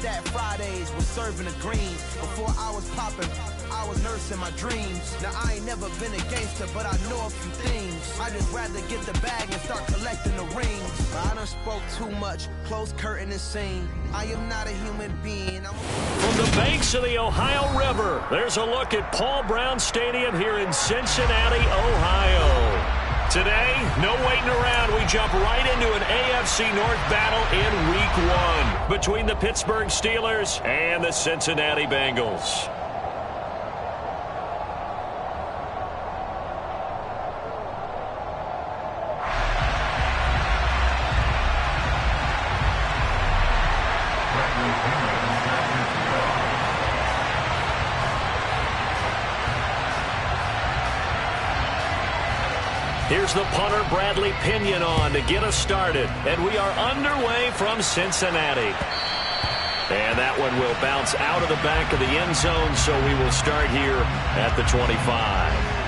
that Fridays was serving the green. Before I was popping, I was nursing my dreams. Now I ain't never been a gangster, but I know a few things. I just rather get the bag and start collecting the rings. But I done spoke too much, close curtain and scene. I am not a human being. From the banks of the Ohio River, there's a look at Paul Brown Stadium here in Cincinnati, Ohio. Today, no waiting around. We jump right into an AFC North battle in Week 1 between the Pittsburgh Steelers and the Cincinnati Bengals. Here's the punter, Bradley Pinion, on to get us started. And we are underway from Cincinnati. And that one will bounce out of the back of the end zone, so we will start here at the 25.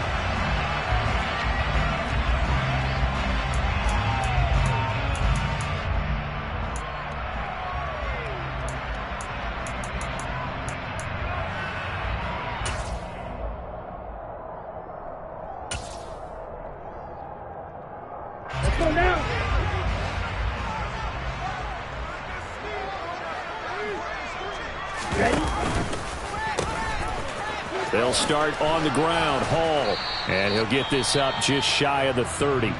They'll start on the ground. Hall. And he'll get this up just shy of the 30.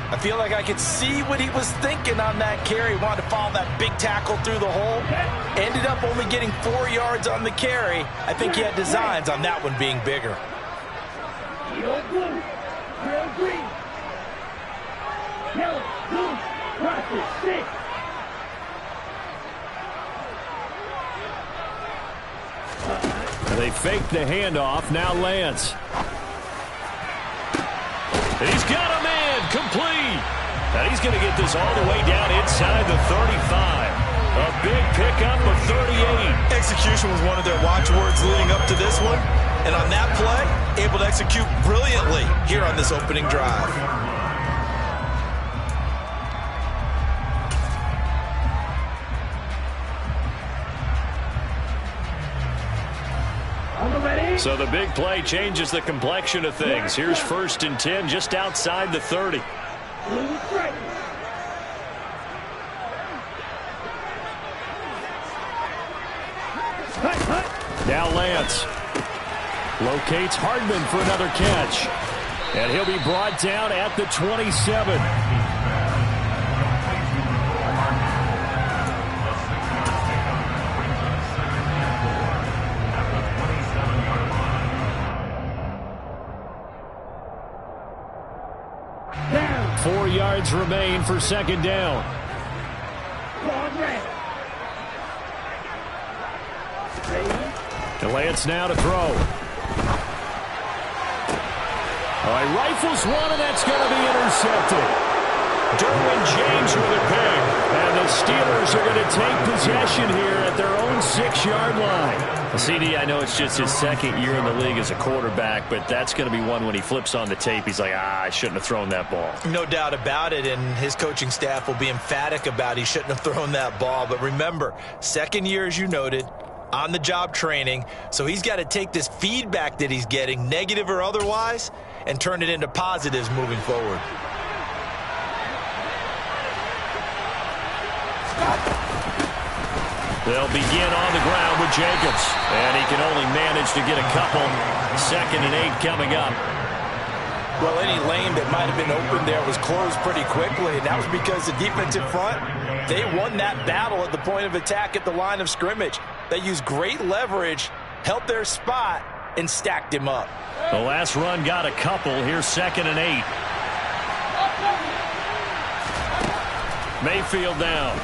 I feel like I could see what he was thinking on that carry. Wanted to follow that big tackle through the hole. Ended up only getting 4 yards on the carry. I think he had designs on that one being bigger. Yellow, blue, trail green. Yellow, blue, practice, 6. They fake the handoff. Now Lance. He's got a man complete. And he's going to get this all the way down inside the 35. A big pickup of 38. Execution was one of their watchwords leading up to this one. And on that play, able to execute brilliantly here on this opening drive. So the big play changes the complexion of things. Here's 1st and 10 just outside the 30. Now Lance locates Hardman for another catch. And he'll be brought down at the 27. Down. 4 yards remain for 2nd down. And Lance now to throw. All right, rifles one, and that's going to be intercepted. Derwin James with a pick. And the Steelers are going to take possession here at their own 6-yard line. CD, I know it's just his 2nd year in the league as a quarterback, but that's going to be one when he flips on the tape. He's like, I shouldn't have thrown that ball. No doubt about it, and his coaching staff will be emphatic about he shouldn't have thrown that ball. But remember, 2nd year, as you noted, on-the-job training, so he's got to take this feedback that he's getting, negative or otherwise, and turn it into positives moving forward. They'll begin on the ground with Jacobs, and he can only manage to get a couple. 2nd and 8 coming up. Well, any lane that might have been open there was closed pretty quickly, and that was because the defensive front, they won that battle at the point of attack at the line of scrimmage. They used great leverage, held their spot, and stacked him up. The last run got a couple. Here's 2nd and 8. Mayfield down.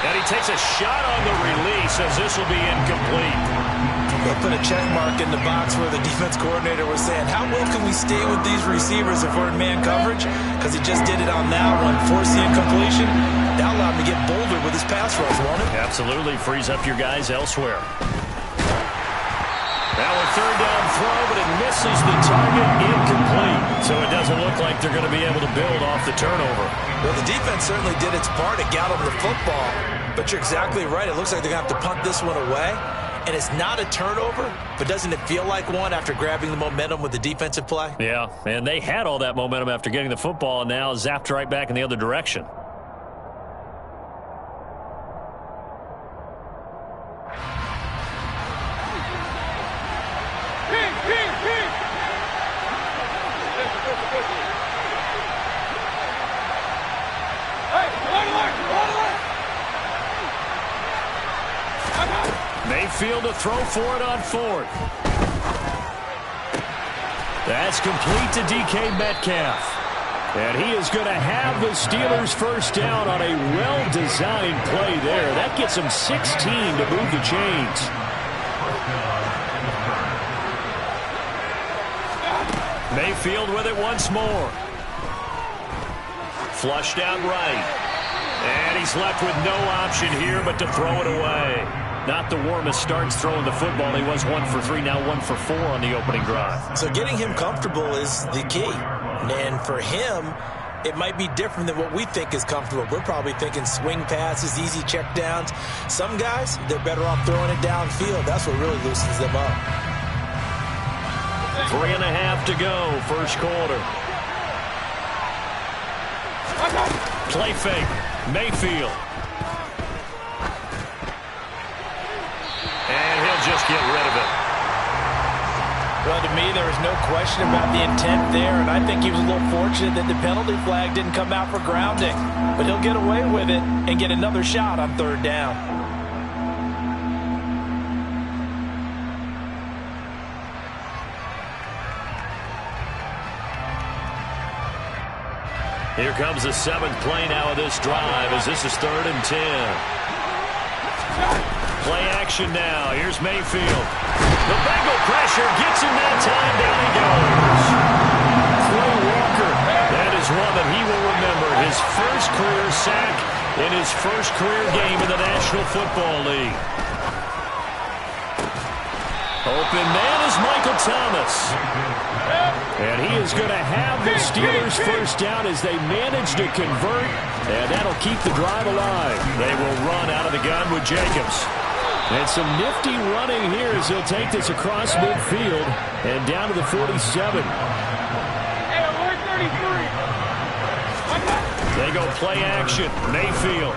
And he takes a shot on the release as this will be incomplete. They'll put a check mark in the box where the defense coordinator was saying, how well can we stay with these receivers if we're in man coverage? Because he just did it on that one, forced the incompletion. That allowed him to get bolder with his pass rush, won't it? Absolutely. Frees up your guys elsewhere. Now a third down throw, but it misses the target, incomplete. So it doesn't look like they're going to be able to build off the turnover. Well, the defense certainly did its part. It got them the football. But you're exactly right. It looks like they're going to have to punt this one away. And it's not a turnover, but doesn't it feel like one after grabbing the momentum with the defensive play? Yeah, and they had all that momentum after getting the football, and now zapped right back in the other direction. Mayfield to throw for it on fourth. That's complete to DK Metcalf. And he is going to have the Steelers first down on a well-designed play there. That gets them 16 to move the chains. Mayfield with it once more. Flushed out right. And he's left with no option here but to throw it away. Not the warmest starts throwing the football. He was 1 for 3, now 1 for 4 on the opening drive. So getting him comfortable is the key. And for him, it might be different than what we think is comfortable. We're probably thinking swing passes, easy checkdowns. Some guys, they're better off throwing it downfield. That's what really loosens them up. 3.5 to go, first quarter. Play fake, Mayfield. And he'll just get rid of it. Well, to me, there was no question about the intent there, and I think he was a little fortunate that the penalty flag didn't come out for grounding. But he'll get away with it and get another shot on third down. Here comes the 7th play now of this drive as this is 3rd and 10. Play action now. Here's Mayfield. The Bengal pressure gets him that time. Down he goes. Clay Walker. That is one that he will remember. His first career sack in his first career game in the National Football League. Open man is Michael Thomas. And he is going to have the Steelers first down as they manage to convert. And that'll keep the drive alive. They will run out of the gun with Jacobs. And some nifty running here as he'll take this across midfield and down to the 47. They go play action. Mayfield.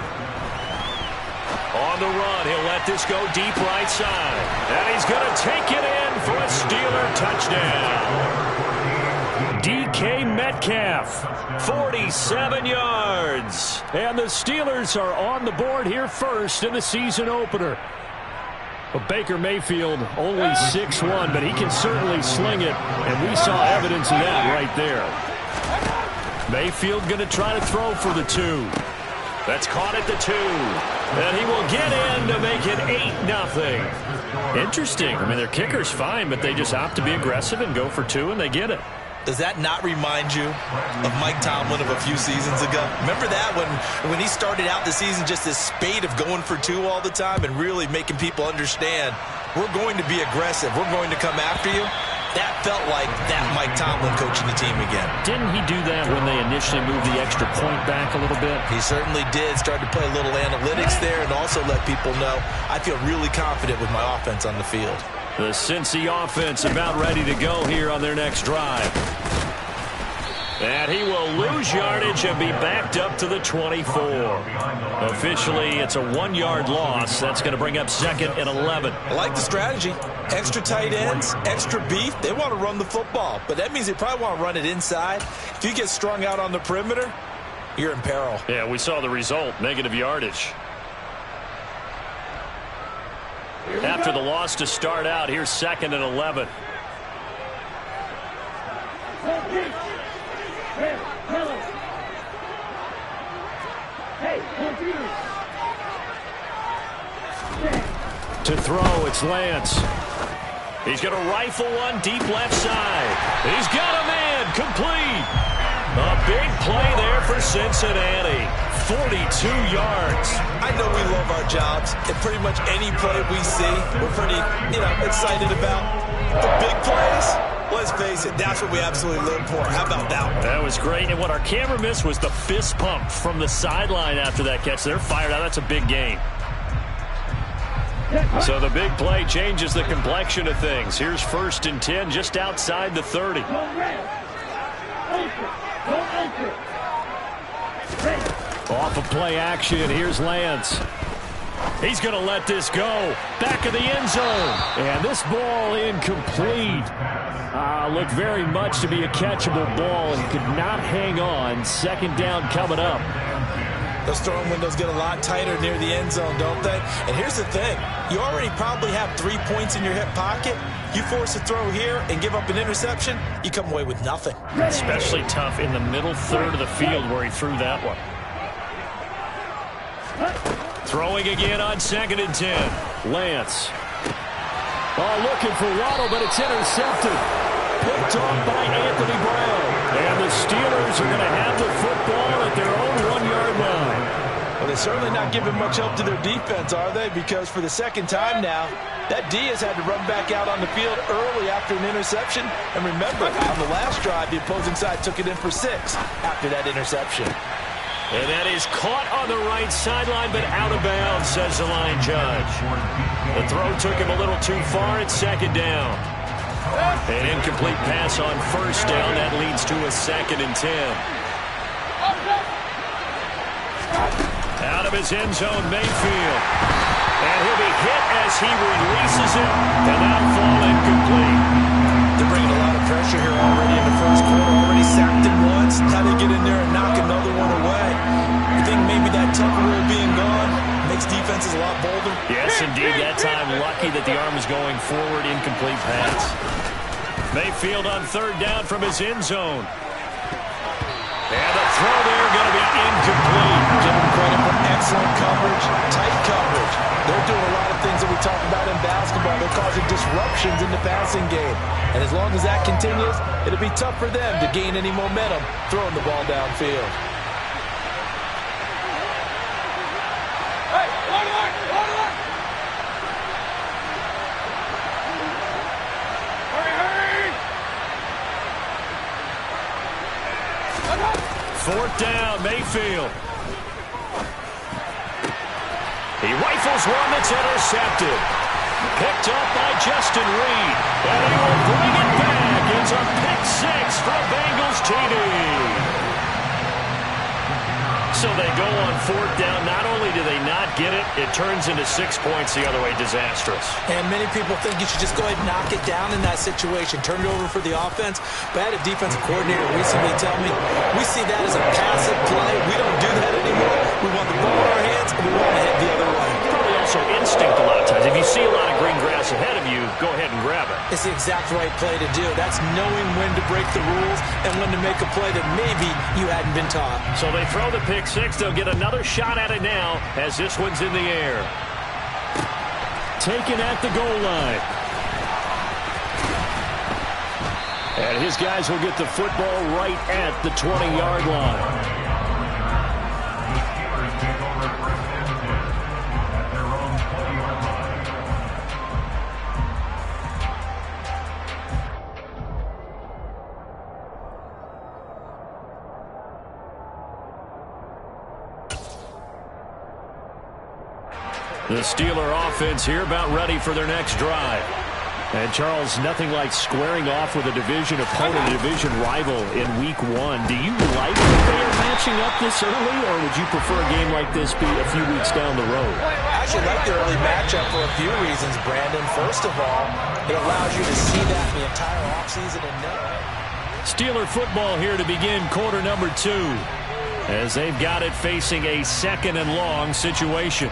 On the run, he'll let this go deep right side. And he's going to take it in for a Steeler touchdown. DK Metcalf, 47 yards. And the Steelers are on the board here first in the season opener. But Baker Mayfield only 6'1", but he can certainly sling it. And we saw evidence of that right there. Mayfield going to try to throw for the 2. That's caught at the 2. And he will get in to make it 8-0. Interesting. I mean, their kicker's fine, but they just opt to be aggressive and go for 2, and they get it. Does that not remind you of Mike Tomlin of a few seasons ago? Remember that when he started out the season, just this spate of going for 2 all the time and really making people understand, we're going to be aggressive. We're going to come after you. That felt like that Mike Tomlin coaching the team again. Didn't he do that when they initially moved the extra point back a little bit? He certainly did. Started to play a little analytics there and also let people know I feel really confident with my offense on the field. The Cincy offense about ready to go here on their next drive. And he will lose yardage and be backed up to the 24. Officially, it's a 1-yard loss. That's going to bring up 2nd and 11. I like the strategy. Extra tight ends, extra beef. They want to run the football, but that means they probably want to run it inside. If you get strung out on the perimeter, you're in peril. Yeah, we saw the result, negative yardage. After the loss to start out, here's 2nd and 11. To throw, it's Lance. He's going to rifle one deep left side. He's got a man complete. A big play there for Cincinnati. 42 yards. I know we love our jobs, and pretty much any play we see, we're pretty, excited about. The big plays, let's face it, that's what we absolutely live for. How about that one? That was great, and what our camera missed was the fist pump from the sideline after that catch. They're fired out. That's a big gain. So the big play changes the complexion of things. Here's 1st and 10 just outside the 30. Off of play action, here's Lance. He's going to let this go. Back of the end zone. And this ball incomplete. Looked very much to be a catchable ball and could not hang on. 2nd down coming up. Those throwing windows get a lot tighter near the end zone, don't they? And here's the thing. You already probably have 3 points in your hip pocket. You force a throw here and give up an interception, you come away with nothing. Especially tough in the middle third of the field where he threw that one. Throwing again on 2nd and 10. Lance. Looking for Waddle, but it's intercepted. Picked off by Anthony Brown. And the Steelers are going to have the football at their own 1-yard line. Well, they're certainly not giving much help to their defense, are they? Because for the 2nd time now, that D has had to run back out on the field early after an interception. And remember, on the last drive, the opposing side took it in for 6 after that interception. And that is caught on the right sideline, but out of bounds, says the line judge. The throw took him a little too far. It's 2nd down. An incomplete pass on 1st down. That leads to a 2nd and 10. Out of his end zone, Mayfield. And he'll be hit as he releases it, and that'll fall incomplete. They're bringing a lot of pressure here already in the 1st quarter. Already sacked him once. How they get in there and knock another one away? You think maybe that Tucker rule being gone makes defenses a lot bolder? Yes, indeed. That time, lucky that the arm is going forward. Incomplete pass. Mayfield on 3rd down from his end zone. And the throw there going to be incomplete. Give them credit for excellent coverage, tight coverage. They're doing a lot of things that we talk about in basketball. They're causing disruptions in the passing game. And as long as that continues, it'll be tough for them to gain any momentum throwing the ball downfield. Fourth down, Mayfield. He rifles one that's intercepted. Picked up by Justin Reed. And he will bring it back. It's a pick 6 from Bengals TD. So they go on 4th down. Not only do they not get it, it turns into 6 points the other way. Disastrous. And many people think you should just go ahead and knock it down in that situation. Turn it over for the offense. But I had a defensive coordinator recently tell me, we see that as a passive play. We don't do that anymore. We want the ball in our hands, and we want to head the other way. Probably also instinct a lot of times. If you see a lot of green grass ahead of you, go ahead and grab it. It's the exact right play to do. That's knowing when to break the rules and when to make a play that maybe you hadn't been taught. So they throw the pick 6. They'll get another shot at it now as this one's in the air. Taken at the goal line. And his guys will get the football right at the 20-yard line. The Steeler offense here about ready for their next drive. And, Charles, nothing like squaring off with a division opponent, a division rival in Week 1. Do you like that they are matching up this early, or would you prefer a game like this be a few weeks down the road? I actually like the early matchup for a few reasons, Brandon. First of all, it allows you to see that the entire offseason and know. Steeler football here to begin quarter number 2, as they've got it facing a 2nd and long situation.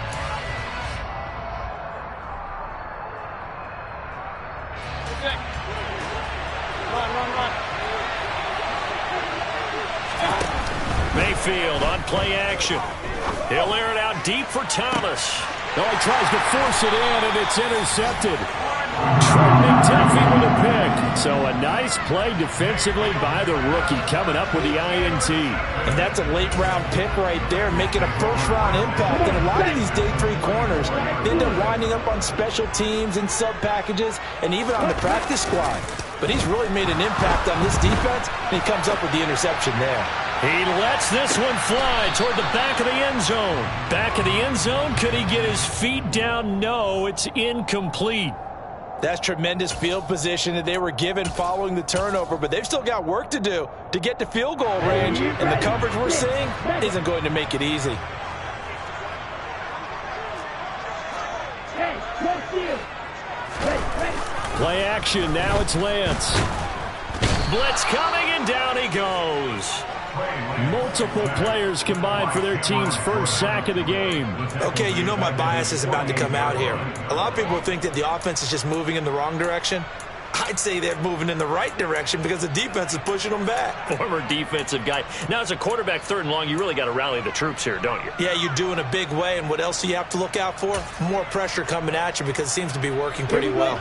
Mayfield on play action. He'll air it out deep for Thomas. No, he tries to force it in, and it's intercepted. McDuffie with a pick. So a nice play defensively by the rookie coming up with the INT. And that's a late-round pick right there, making a first-round impact. And a lot of these day 3 corners end up winding up on special teams and sub-packages and even on the practice squad. But he's really made an impact on this defense, and he comes up with the interception there. He lets this one fly toward the back of the end zone. Back of the end zone, could he get his feet down? No, it's incomplete. That's tremendous field position that they were given following the turnover, but they've still got work to do to get to field goal range, and the coverage we're seeing isn't going to make it easy. Play action, now it's Lance. Blitz coming, and down he goes. Multiple players combined for their team's first sack of the game. Okay, you know my bias is about to come out here. A lot of people think that the offense is just moving in the wrong direction. I'd say they're moving in the right direction because the defense is pushing them back. Former defensive guy. Now, as a quarterback, 3rd and long, you really got to rally the troops here, don't you? Yeah, you do in a big way. And what else do you have to look out for? More pressure coming at you because it seems to be working pretty well.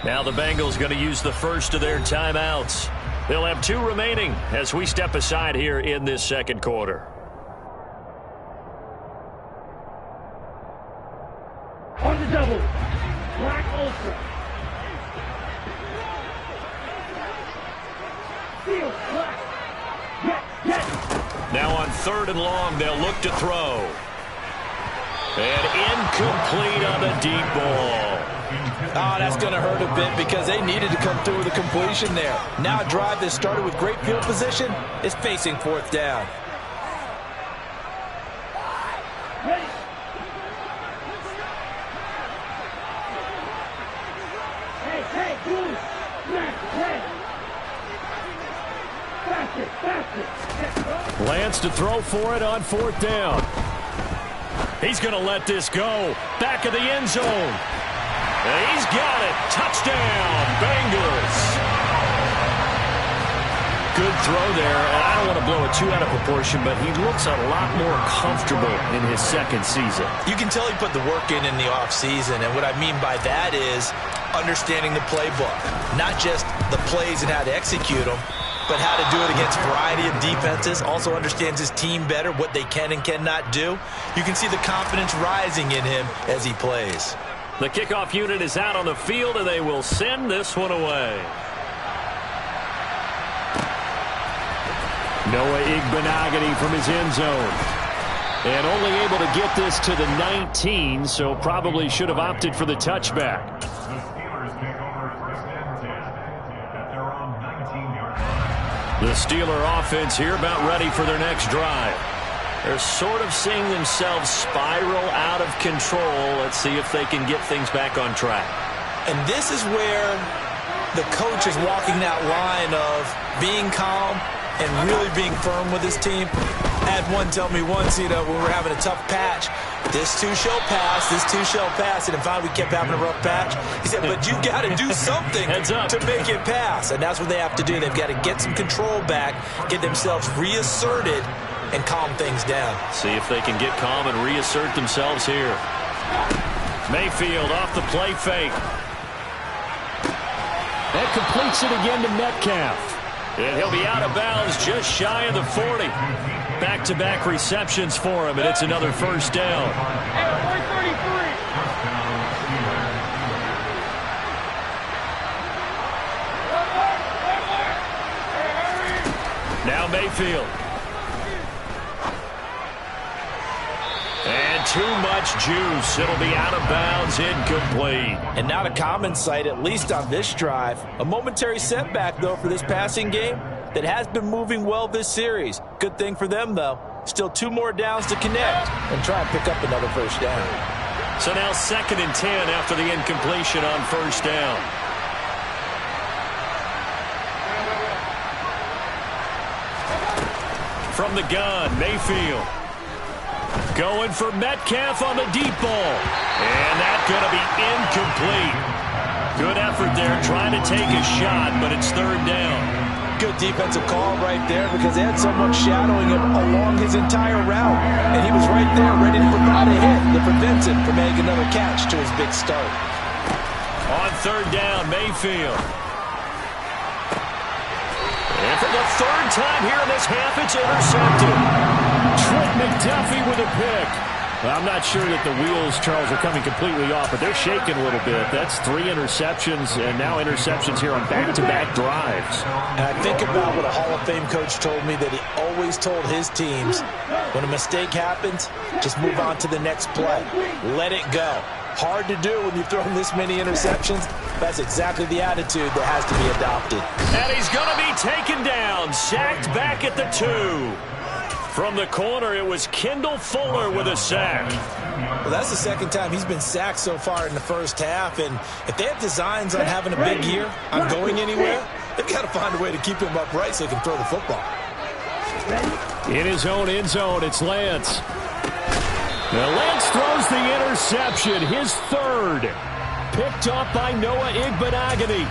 Now the Bengals going to use the first of their timeouts. They'll have 2 remaining as we step aside here in this second quarter. On the double. Black Ultra. Field black. Get. Now on 3rd and long, they'll look to throw. And incomplete on the deep ball. Oh, that's going to hurt a bit because they needed to come through with a completion there. Now a drive that started with great field position is facing 4th down. Ready. Hey, move. Faster. Lance to throw for it on 4th down. He's going to let this go. Back of the end zone. And he's got it. Touchdown, Bengals. Good throw there. And I don't want to blow it too out of proportion, but he looks a lot more comfortable in his 2nd season. You can tell he put the work in the offseason, and what I mean by that is understanding the playbook. Not just the plays and how to execute them, but how to do it against a variety of defenses. Also understands his team better, what they can and cannot do. You can see the confidence rising in him as he plays. The kickoff unit is out on the field, and they will send this one away. Noah Igbenogany from his end zone. And only able to get this to the 19, so probably should have opted for the touchback. The Steelers take over 1st and 10 at their own 19-yard line. The Steeler offense here about ready for their next drive. They're sort of seeing themselves spiral out of control. Let's see if they can get things back on track. And this is where the coach is walking that line of being calm and really being firm with his team. I had one tell me once, when we're having a tough patch, this too shall pass, this too shall pass. And finally we kept having a rough patch. He said, but you got to do something to make it pass. And that's what they have to do. They've got to get some control back, get themselves reasserted, and calm things down. See if they can get calm and reassert themselves here. Mayfield off the play fake. That completes it again to Metcalf. And he'll be out of bounds just shy of the 40. Back-to-back receptions for him, and it's another 1st down. Now Mayfield. And too much juice. It'll be out of bounds, incomplete. And not a common sight, at least on this drive. A momentary setback, though, for this passing game that has been moving well this series. Good thing for them, though. Still 2 more downs to connect and try and pick up another 1st down. So now 2nd and 10 after the incompletion on 1st down. From the gun, Mayfield. Going for Metcalf on the deep ball. And that's going to be incomplete. Good effort there, trying to take a shot, but it's third down. Good defensive call right there because they had someone shadowing him along his entire route. And he was right there ready to provide a hit that prevents him from making another catch to his big start. On third down, Mayfield. And for the third time here in this half, it's intercepted. Trent McDuffie with a pick. Well, I'm not sure that the wheels, Charles, are coming completely off, but they're shaking a little bit. That's 3 interceptions, and now interceptions here on back-to-back drives. And I think about what a Hall of Fame coach told me, that he always told his teams, when a mistake happens, just move on to the next play. Let it go. Hard to do when you've thrown this many interceptions. That's exactly the attitude that has to be adopted. And he's going to be taken down, sacked back at the 2. From the corner, it was Kendall Fuller with a sack. Well, that's the second time he's been sacked so far in the first half, and if they have designs on having a big year, on going anywhere, they've got to find a way to keep him upright so he can throw the football. In his own end zone, it's Lance. Now Lance throws the interception, his third. Picked up by Noah Igbenogany.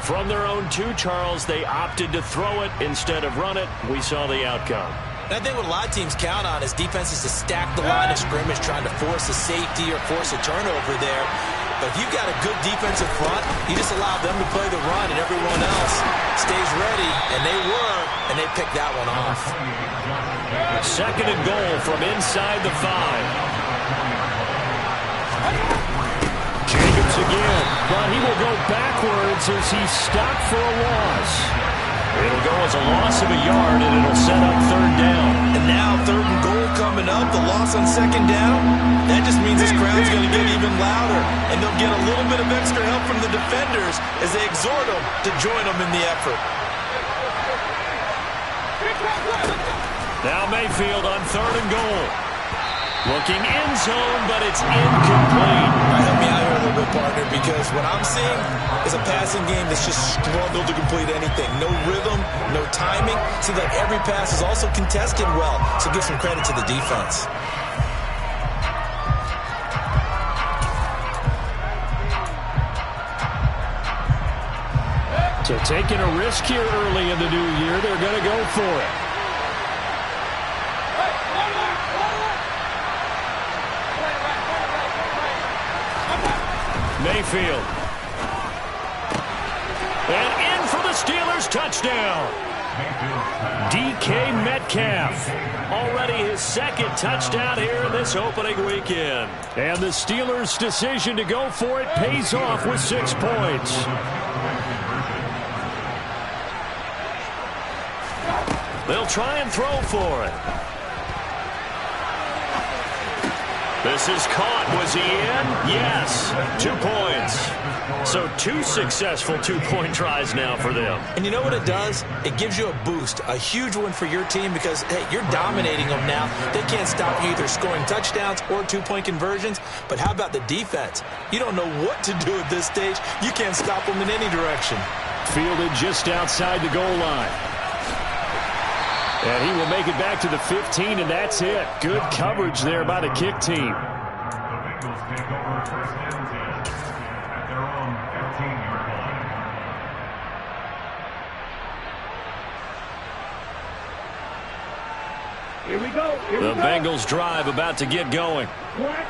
From their own 2, Charles, they opted to throw it instead of run it. We saw the outcome. And I think what a lot of teams count on is defenses to stack the line of scrimmage, trying to force a safety or force a turnover there. But if you've got a good defensive front, you just allow them to play the run, and everyone else stays ready, and they picked that one off. Second and goal from inside the 5. Jacobs again, but he will go backwards as he's stopped for a loss. It'll go as a loss of a yard, and it'll set up third down. And now third and goal coming up, the loss on second down. That just means this crowd's going to get even louder, and they'll get a little bit of extra help from the defenders as they exhort them to join them in the effort. Now Mayfield on third and goal. Looking end zone, but it's incomplete. Help me out here a little bit, partner, because what I'm seeing is a passing game that's just struggled to complete anything. No rhythm, no timing. Seems like every pass is also contested well, so give some credit to the defense. So taking a risk here early in the new year, they're going to go for it. Mayfield. And in for the Steelers touchdown. DK Metcalf. Already his second touchdown here in this opening weekend. And the Steelers' decision to go for it pays off with 6 points. They'll try and throw for it. This is caught. Was he in? Yes. 2 points. So 2 successful 2-point tries now for them. And you know what it does? It gives you a boost, a huge one for your team because, hey, you're dominating them now. They can't stop you either scoring touchdowns or 2-point conversions. But how about the defense? You don't know what to do at this stage. You can't stop them in any direction. Fielded just outside the goal line. And he will make it back to the 15, and that's it. Good coverage there by the kick team. The Bengals take over first and 10 at their own 15-yard line. Here we go. The Bengals drive about to get going.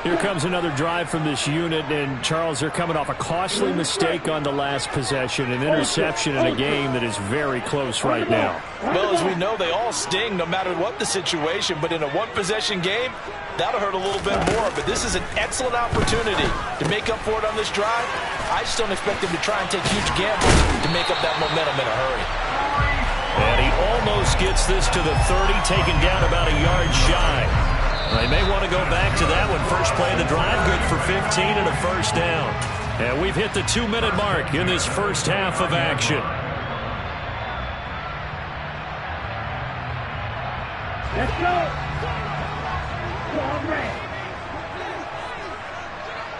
Here comes another drive from this unit, and Charles, they're coming off a costly mistake on the last possession, an interception in a game that is very close right now. Well, as we know, they all sting no matter what the situation, but in a one-possession game, that'll hurt a little bit more. But this is an excellent opportunity to make up for it on this drive. I just don't expect them to try and take huge gambles to make up that momentum in a hurry. And he almost gets this to the 30, taken down about a yard shy. They may want to go back to that one. First play of the drive, good for 15 and a first down. And we've hit the 2-minute mark in this first half of action. Let's go. All red.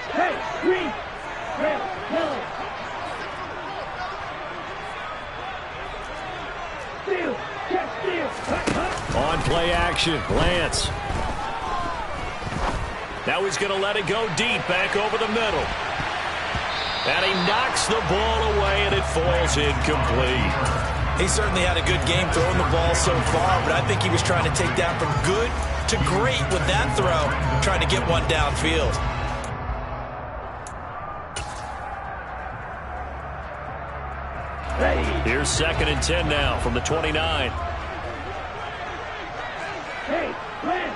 Hey, green, red, yellow. Steal, catch, steal. On play action, Lance. Now he's going to let it go deep, back over the middle. And he knocks the ball away, and it falls incomplete. He certainly had a good game throwing the ball so far, but I think he was trying to take that from good to great with that throw, trying to get one downfield. Here's 2nd and 10 now from the 29. Hey, right.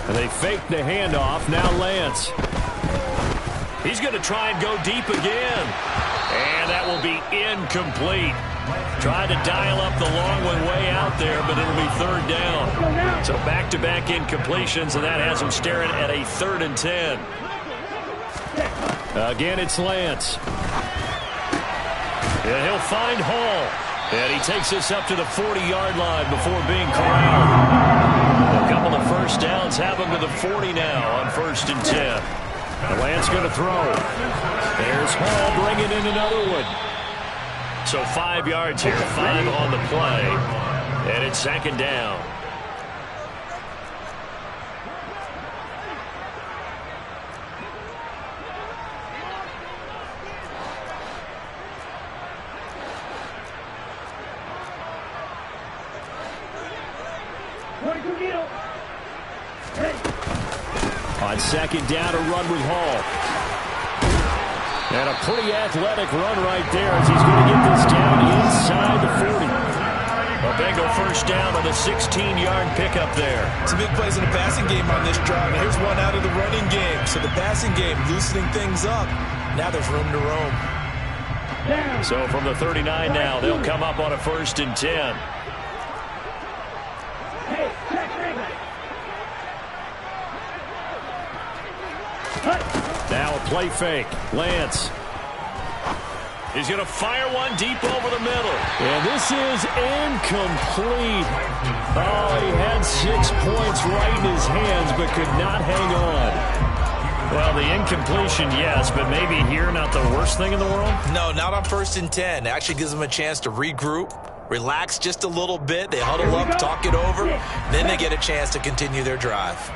And they fake the handoff. Now Lance. He's going to try and go deep again. And that will be incomplete. Tried to dial up the long one way out there, but it'll be 3rd down. So back-to-back incompletions, and that has him staring at a 3rd and 10. Again, it's Lance. And he'll find Hall. And he takes us up to the 40-yard line before being corralled. A couple of first downs have him to the 40 now on 1st and 10. And Lance going to throw. There's Hall bringing in another one. So 5 yards here, 5 on the play. And it's 2nd down. On 2nd down, a run with Hall. And a pretty athletic run right there as he's going to get this down inside the 40. A Bengal first down on the 16-yard pickup there. Some big plays in the passing game on this drive. And here's one out of the running game. So the passing game loosening things up. Now there's room to roam. So from the 39 now, they'll come up on a 1st and 10. Now a play fake. Lance. He's going to fire one deep over the middle. And this is incomplete. Oh, he had 6 points right in his hands, but could not hang on. Well, the incompletion, yes, but maybe here not the worst thing in the world? No, not on 1st and 10. It actually gives them a chance to regroup, relax just a little bit. They huddle up, talk it over. Then they get a chance to continue their drive.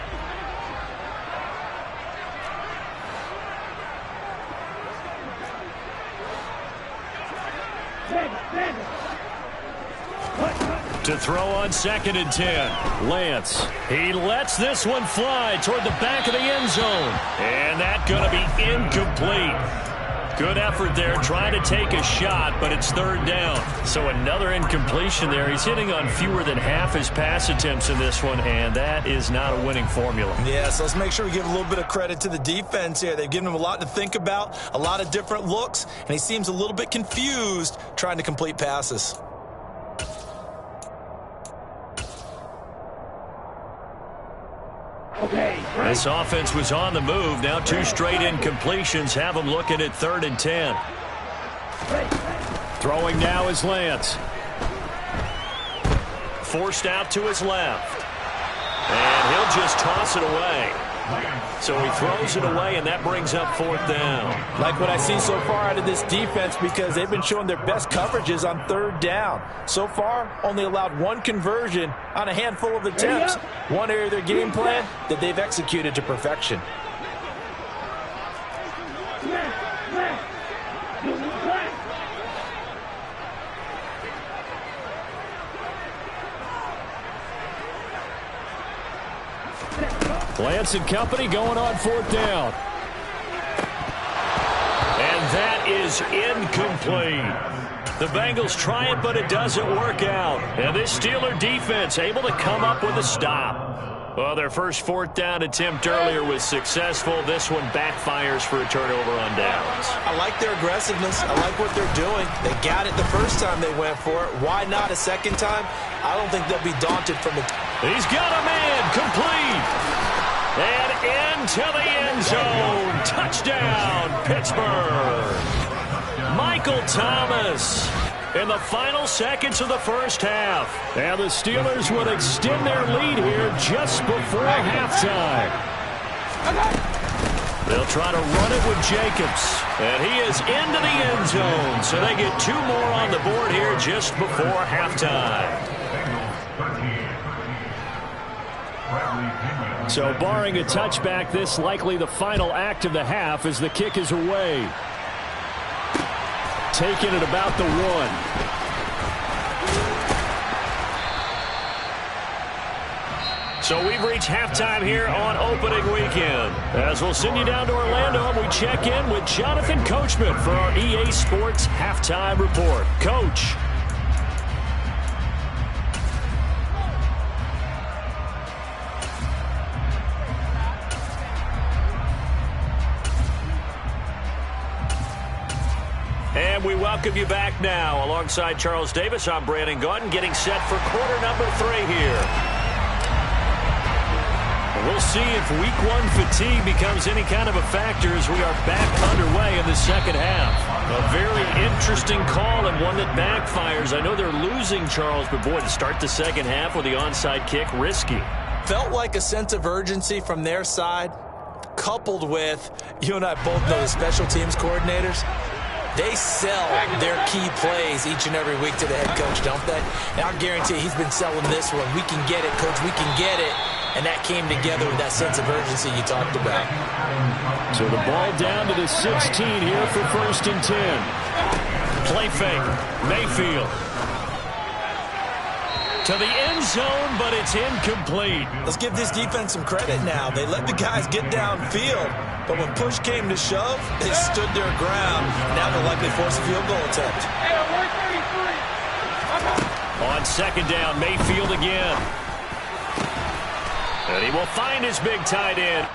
To throw on 2nd and 10. Lance. He lets this one fly toward the back of the end zone. And that's going to be incomplete. Good effort there trying to take a shot, but it's 3rd down. So another incompletion there. He's hitting on fewer than half his pass attempts in this one, and that is not a winning formula. Yeah, so let's make sure we give a little bit of credit to the defense here. They've given him a lot to think about, a lot of different looks, and he seems a little bit confused trying to complete passes. This offense was on the move. Now 2 straight incompletions have them looking at 3rd and 10. Throwing now is Lance. Forced out to his left. And he'll just toss it away. So he throws it away, and that brings up 4th down. Like what I see so far out of this defense, because they've been showing their best coverages on 3rd down. So far, only allowed 1 conversion on a handful of attempts. One area of their game plan that they've executed to perfection. Lance and company going on 4th down. And that is incomplete. The Bengals try it, but it doesn't work out. And this Steeler defense able to come up with a stop. Well, their first 4th down attempt earlier was successful. This one backfires for a turnover on downs. I like their aggressiveness. I like what they're doing. They got it the first time they went for it. Why not a second time? I don't think they'll be daunted from it. He's got a man complete. And into the end zone. Touchdown, Pittsburgh. Michael Thomas in the final seconds of the first half. And the Steelers would extend their lead here just before halftime. They'll try to run it with Jacobs. And he is into the end zone. So they get 2 more on the board here just before halftime. So barring a touchback, this likely the final act of the half as the kick is away. Taken at about the 1. So we've reached halftime here on opening weekend. As we'll send you down to Orlando, and we check in with Jonathan Coachman for our EA Sports Halftime Report. Coach. And we welcome you back now. Alongside Charles Davis, I'm Brandon Gaudin, getting set for quarter number 3 here. We'll see if week 1 fatigue becomes any kind of a factor as we are back underway in the second half. A very interesting call and one that backfires. I know they're losing, Charles, but boy, to start the second half with the onside kick, risky. Felt like a sense of urgency from their side, coupled with, you and I both know the special teams coordinators. They sell their key plays each and every week to the head coach, don't they? And I guarantee he's been selling this one. We can get it, coach, we can get it. And that came together with that sense of urgency you talked about. So the ball down to the 16 here for 1st and 10. Play fake. Mayfield. To the end zone, but it's incomplete. Let's give this defense some credit now. They let the guys get downfield, but when push came to shove, they stood their ground. Now they'll likely force a field goal attempt. On 2nd down, Mayfield again. And he will find his big tight end.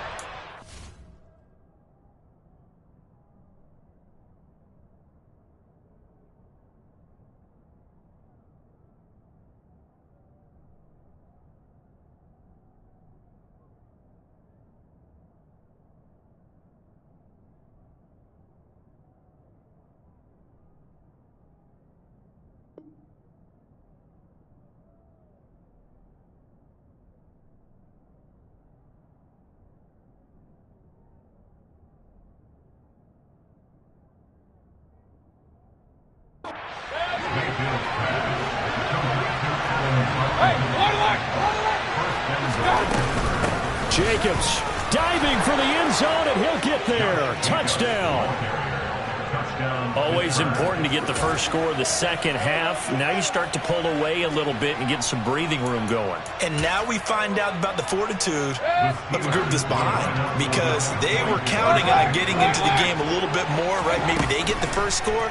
Jacobs diving for the end zone, and he'll get there. Touchdown. Always important to get the first score of the second half. Now you start to pull away a little bit and get some breathing room going. And now we find out about the fortitude of the group that's behind, because they were counting on getting into the game a little bit more, right? Maybe they get the first score.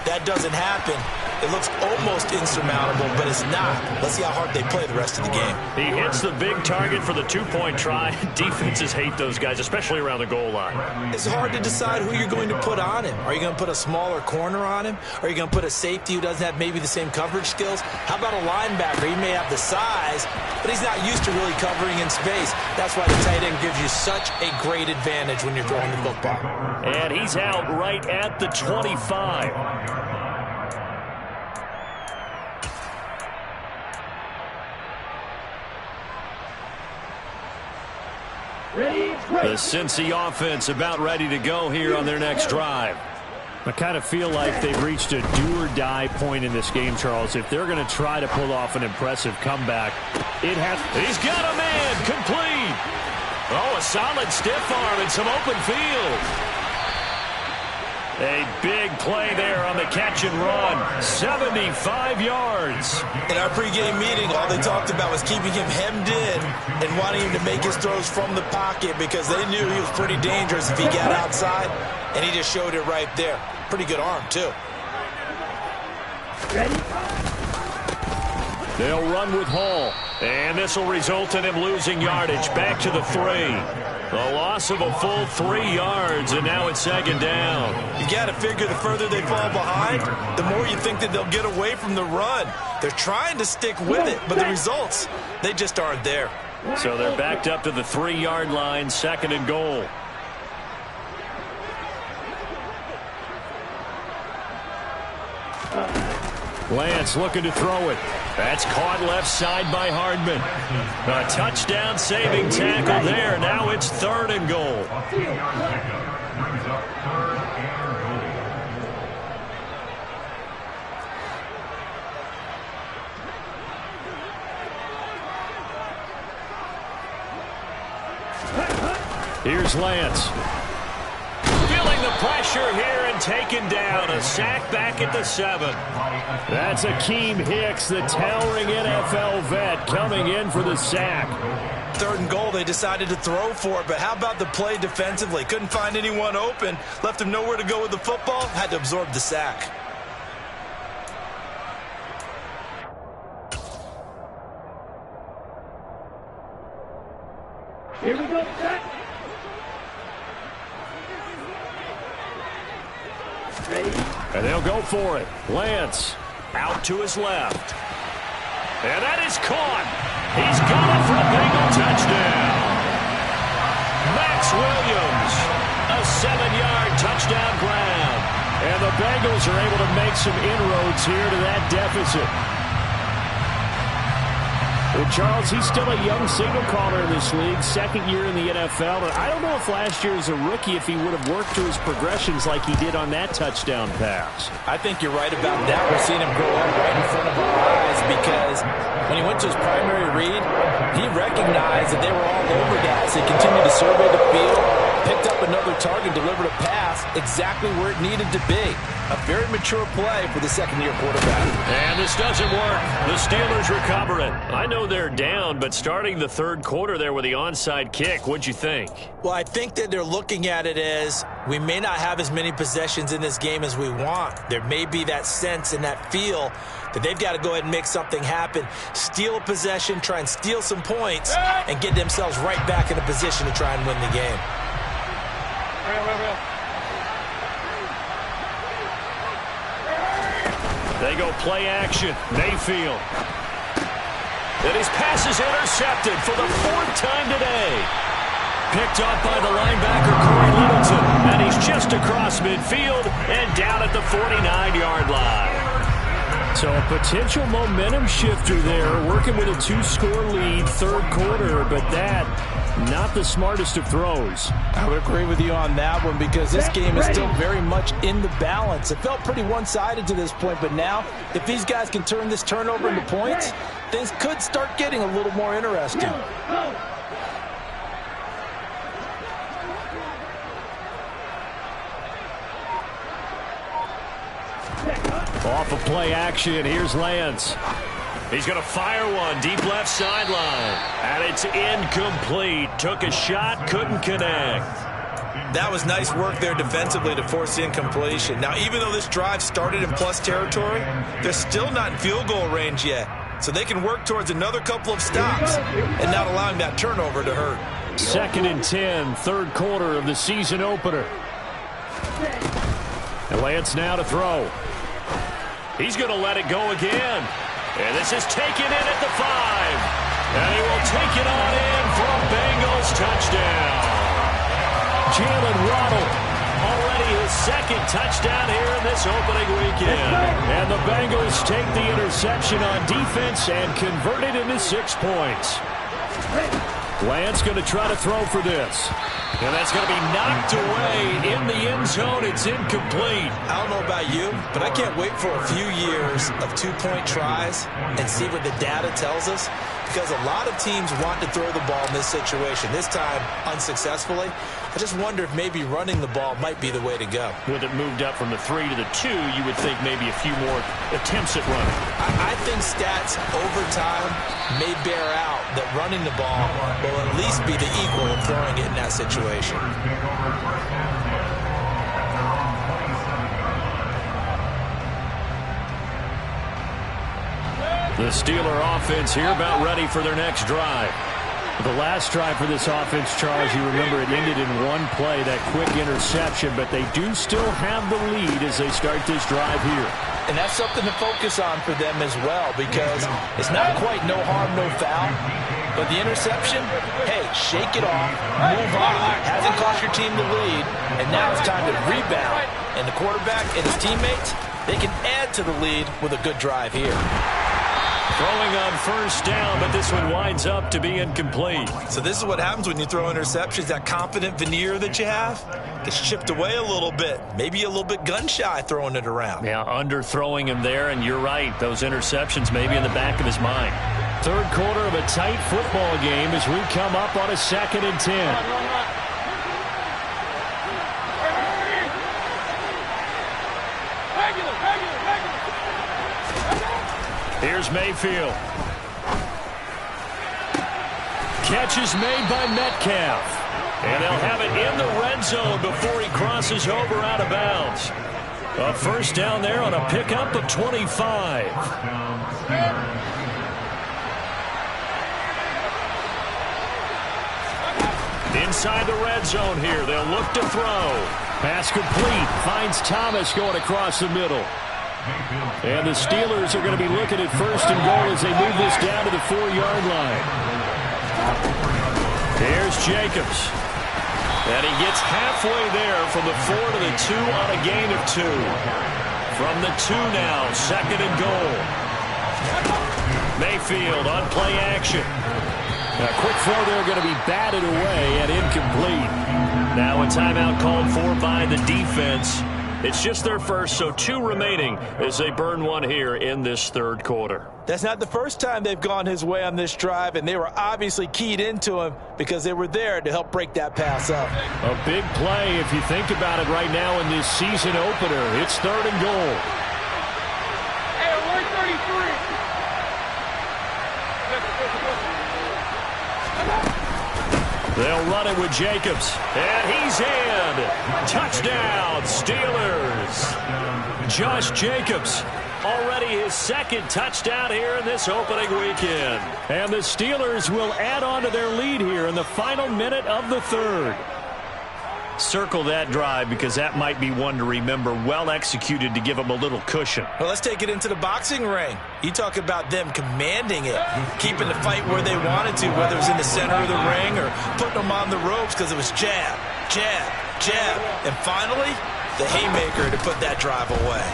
That doesn't happen. It looks almost insurmountable, but it's not. Let's see how hard they play the rest of the game. He hits the big target for the 2-point try. Defenses hate those guys, especially around the goal line. It's hard to decide who you're going to put on him. Are you going to put a smaller corner on him? Are you going to put a safety who doesn't have maybe the same coverage skills? How about a linebacker? He may have the size, but he's not used to really covering in space. That's why the tight end gives you such a great advantage when you're throwing the football. And he's out right at the 25. The Cincy offense about ready to go here on their next drive. I kind of feel like they've reached a do-or-die point in this game, Charles. If they're going to try to pull off an impressive comeback, he's got a man, complete. Oh, a solid stiff arm and some open field. A big play there on the catch and run. 75 yards. In our pregame meeting, all they talked about was keeping him hemmed in and wanting him to make his throws from the pocket because they knew he was pretty dangerous if he got outside, and he just showed it right there. Pretty good arm, too. Ready? They'll run with Hall, and this will result in him losing yardage. Back to the 3. A loss of a full 3 yards, and now it's 2nd down. You got to figure the further they fall behind, the more you think that they'll get away from the run. They're trying to stick with it, but the results, they just aren't there. So they're backed up to the 3-yard line, 2nd and goal. Lance looking to throw it. That's caught left side by Hardman. A touchdown saving tackle there. Now it's 3rd and goal. Brings up 3rd and goal. Here's Lance. Feeling the pressure here and taken down. A sack back at the 7. That's Akeem Hicks, the towering NFL vet, coming in for the sack. 3rd and goal, they decided to throw for it, but how about the play defensively? Couldn't find anyone open, left him nowhere to go with the football, had to absorb the sack. Here we go, set. Ready? And they'll go for it. Lance out to his left. And that is caught. He's got it for a Bengal touchdown. Max Williams, a 7-yard touchdown grab. And the Bengals are able to make some inroads here to that deficit. Well, Charles, he's still a young signal caller in this league, 2nd year in the NFL. And I don't know if last year as a rookie if he would have worked to his progressions like he did on that touchdown pass. I think you're right about that. We're seeing him grow up right in front of our eyes because when he went to his primary read, he recognized that they were all over that. So he continued to survey the field, picked up another target, delivered a pass exactly where it needed to be. A very mature play for the 2nd-year quarterback. And this doesn't work. The Steelers recover it. I know they're down, but starting the 3rd quarter there with the onside kick, what'd you think? Well, I think that they're looking at it as we may not have as many possessions in this game as we want. There may be that sense and that feel that they've got to go ahead and make something happen, steal a possession, try and steal some points, and get themselves right back in a position to try and win the game. They go play action. Mayfield. And his pass is intercepted for the 4th time today. Picked up by the linebacker, Corey Littleton. And he's just across midfield and down at the 49-yard line. So a potential momentum shifter there, working with a 2-score lead, 3rd quarter, but that not the smartest of throws. I would agree with you on that one because this game is still very much in the balance. It felt pretty one-sided to this point, but now if these guys can turn this turnover into points, things could start getting a little more interesting. Off of play action, here's Lance. He's going to fire one deep left sideline. And it's incomplete. Took a shot, couldn't connect. That was nice work there defensively to force the incompletion. Now, even though this drive started in plus territory, they're still not in field goal range yet. So they can work towards another couple of stops and not allowing that turnover to hurt. 2nd and 10, 3rd quarter of the season opener. And Lance now to throw. He's going to let it go again. And this is taken in at the 5. And he will take it on in for a Bengals touchdown. Jalen Waddle, already his 2nd touchdown here in this opening weekend. And the Bengals take the interception on defense and convert it into 6 points. Lance going to try to throw for this. And that's going to be knocked away in the end zone. It's incomplete. I don't know about you, but I can't wait for a few years of 2-point tries and see what the data tells us. Because a lot of teams want to throw the ball in this situation. This time, unsuccessfully. I just wonder if maybe running the ball might be the way to go. With it moved up from the 3 to the 2, you would think maybe a few more attempts at running. I think stats over time may bear out that running the ball will at least be the equal of throwing it in that situation. The Steeler offense here about ready for their next drive. The last drive for this offense, Charles, you remember it ended in one play, that quick interception, but they do still have the lead as they start this drive here. And that's something to focus on for them as well, because it's not quite no harm, no foul. But the interception, hey, shake it off, move on. Hasn't cost your team the lead, and now it's time to rebound. And the quarterback and his teammates, they can add to the lead with a good drive here. Throwing on first down, but this one winds up to be incomplete. So this is what happens when you throw interceptions. That confident veneer that you have gets chipped away a little bit. Maybe a little bit gun-shy throwing it around. Yeah, underthrowing him there, and you're right. Those interceptions may be in the back of his mind. Third quarter of a tight football game as we come up on a 2nd and 10. Here's Mayfield. Catch is made by Metcalf. And they'll have it in the red zone before he crosses over out of bounds. A first down there on a pickup of 25. Inside the red zone here. They'll look to throw. Pass complete. Finds Thomas going across the middle. And the Steelers are going to be looking at 1st and goal as they move this down to the 4-yard line. Here's Jacobs. And he gets halfway there from the 4 to the 2 on a gain of 2. From the 2 now, 2nd and goal. Mayfield on play action. A quick throw there going to be batted away and incomplete. Now a timeout called for by the defense. It's just their first, so 2 remaining as they burn one here in this 3rd quarter. That's not the first time they've gone his way on this drive, and they were obviously keyed into him because they were there to help break that pass up. A big play if you think about it right now in this season opener. It's 3rd and goal. Hey, 133. They'll run it with Jacobs. And he's in. Touchdown, Steelers. Josh Jacobs. Already his 2nd touchdown here in this opening weekend. And the Steelers will add on to their lead here in the final minute of the 3rd. Circle that drive because that might be one to remember. Well executed to give them a little cushion. Well, let's take it into the boxing ring. You talk about them commanding it, keeping the fight where they wanted to, whether it was in the center of the ring or putting them on the ropes because it was jab, jab, jab. And finally, the haymaker to put that drive away.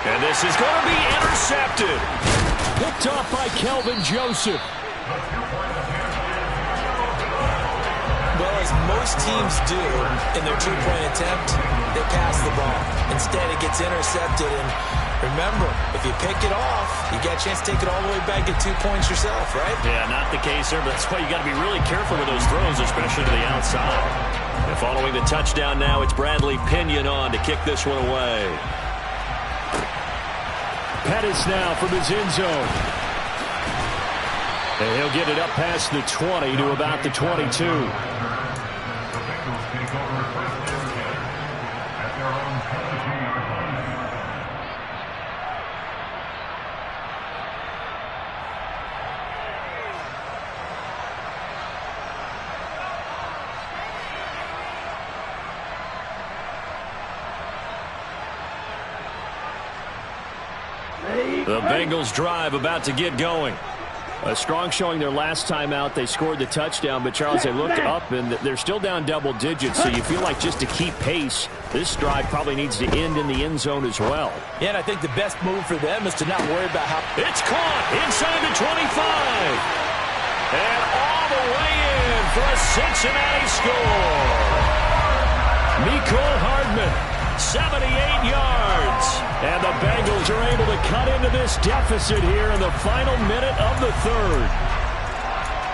And this is going to be intercepted. Picked off by Kelvin Joseph. Well, as most teams do in their 2-point attempt, they pass the ball. Instead, it gets intercepted. And remember, if you pick it off, you get a chance to take it all the way back at 2 points yourself, right? Yeah, not the case there, but that's why you got to be really careful with those throws, especially to the outside. And following the touchdown now, it's Bradley Pinion on to kick this one away. Pettis now from his end zone. And he'll get it up past the 20 to about the 22. The Bengals drive about to get going. A strong showing their last time out. They scored the touchdown, but Charles, they looked up and they're still down double digits, so you feel like just to keep pace, this drive probably needs to end in the end zone as well. Yeah, and I think the best move for them is to not worry about how... It's caught inside the 25. And all the way in for a Cincinnati score. Mecole Hardman, 78 yards. And the Bengals are able to cut into this deficit here in the final minute of the 3rd.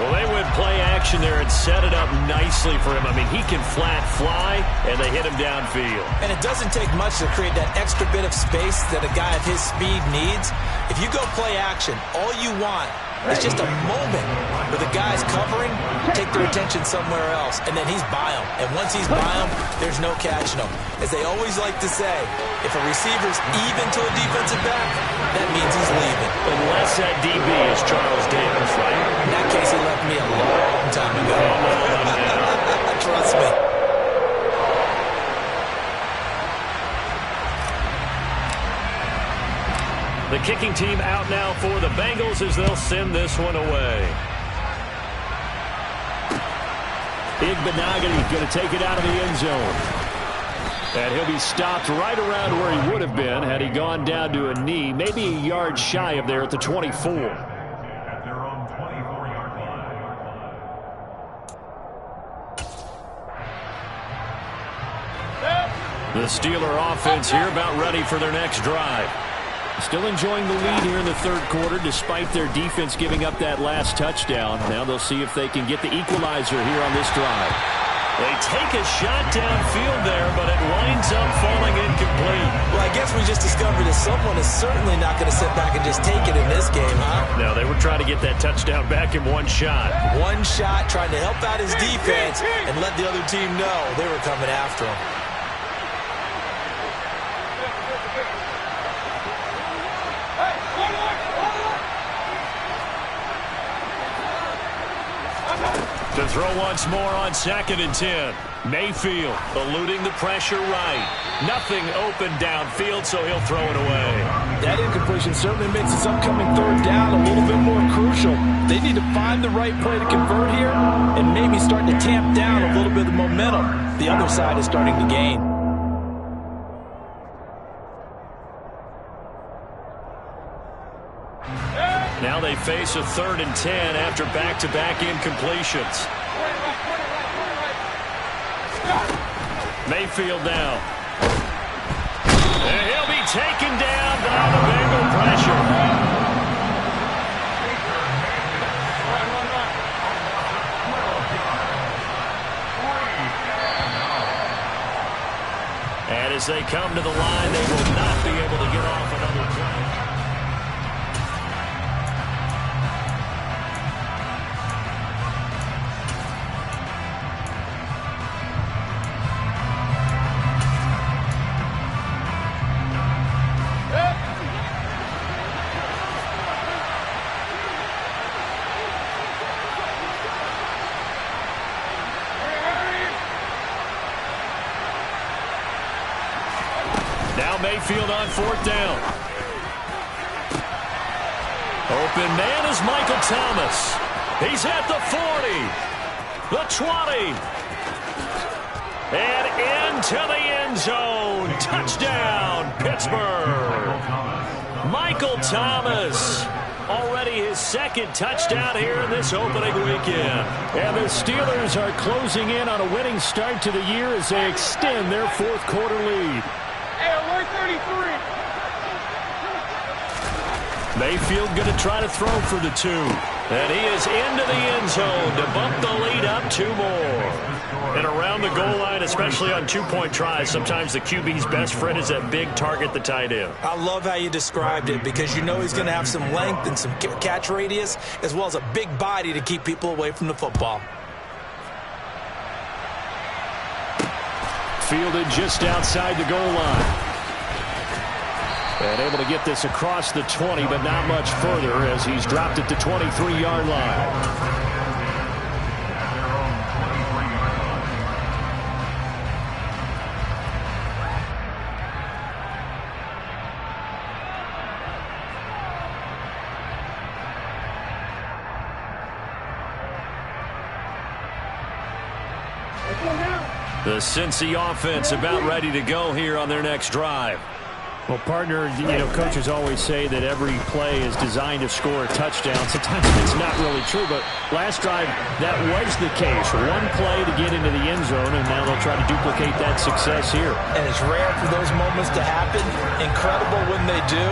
Well, they went play action there and set it up nicely for him. I mean, he can flat fly, and they hit him downfield. And it doesn't take much to create that extra bit of space that a guy of his speed needs. If you go play action, all you want is just a moment where the guy's covering, take their attention somewhere else, and then he's by him. And once he's by him, there's no catching him. As they always like to say, if a receiver's even to a defensive back, that means he's leaving. Unless that DB is Charles Davis, right? In that case, he left me a long time ago. Trust me. The kicking team out now for the Bengals as they'll send this one away. Igbenogany going to take it out of the end zone. And he'll be stopped right around where he would have been had he gone down to a knee, maybe a yard shy of there at the 24. At their own 24-yard line. The Steeler offense here about ready for their next drive. Still enjoying the lead here in the third quarter despite their defense giving up that last touchdown. Now they'll see if they can get the equalizer here on this drive. They take a shot downfield there, but it winds up falling incomplete. Well, I guess we just discovered that someone is certainly not going to sit back and just take it in this game, huh? No, they were trying to get that touchdown back in one shot. One shot, trying to help out his defense and let the other team know they were coming after him. To throw once more on 2nd and 10. Mayfield eluding the pressure right. Nothing open downfield, so he'll throw it away. That incompletion certainly makes this upcoming third down a little bit more crucial. They need to find the right play to convert here and maybe start to tamp down a little bit of the momentum the other side is starting to gain. Now they face a 3rd and 10 after back-to-back incompletions. Mayfield now. And he'll be taken down by the Bengal pressure. And as they come to the line, they will not be able to get off another drive. Mayfield on 4th down. Open man is Michael Thomas. He's at the 40, the 20, and into the end zone. Touchdown, Pittsburgh. Michael Thomas. Already his 2nd touchdown here in this opening weekend. And the Steelers are closing in on a winning start to the year as they extend their 4th quarter lead. Mayfield going to try to throw for the 2. And he is into the end zone to bump the lead up 2 more. And around the goal line, especially on 2-point tries, sometimes the QB's best friend is that big target, the tight end. I love how you described it because you know he's going to have some length and some catch radius as well as a big body to keep people away from the football. Fielded just outside the goal line. And able to get this across the 20, but not much further as he's dropped at the 23-yard line. The Cincy offense about ready to go here on their next drive. Well, partner, coaches always say that every play is designed to score a touchdown. Sometimes it's not really true, but last drive, that was the case. One play to get into the end zone, and now they'll try to duplicate that success here. And it's rare for those moments to happen. Incredible when they do.